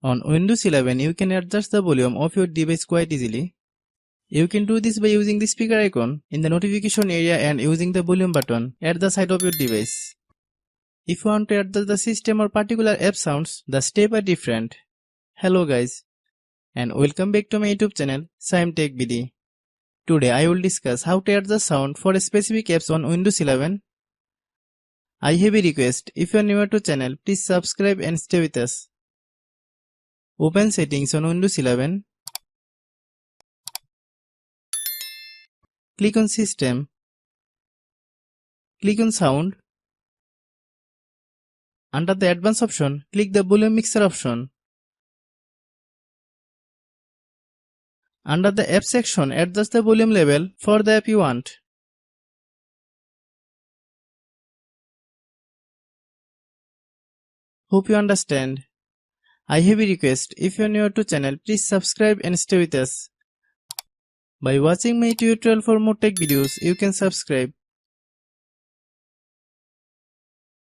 On Windows 11, you can adjust the volume of your device quite easily. You can do this by using the speaker icon in the notification area and using the volume button at the side of your device. If you want to adjust the system or particular app sounds, the steps are different. Hello guys, and welcome back to my YouTube channel, Shaem Tech BD. Today I will discuss how to adjust sound for specific apps on Windows 11. I have a request, if you are new to channel, please subscribe and stay with us. Open settings on Windows 11. Click on System. Click on Sound. Under the Advanced option, click the Volume Mixer option. Under the App section, adjust the volume level for the app you want. Hope you understand. I have a request, if you are new to channel, please subscribe and stay with us. By watching my tutorial for more tech videos, you can subscribe.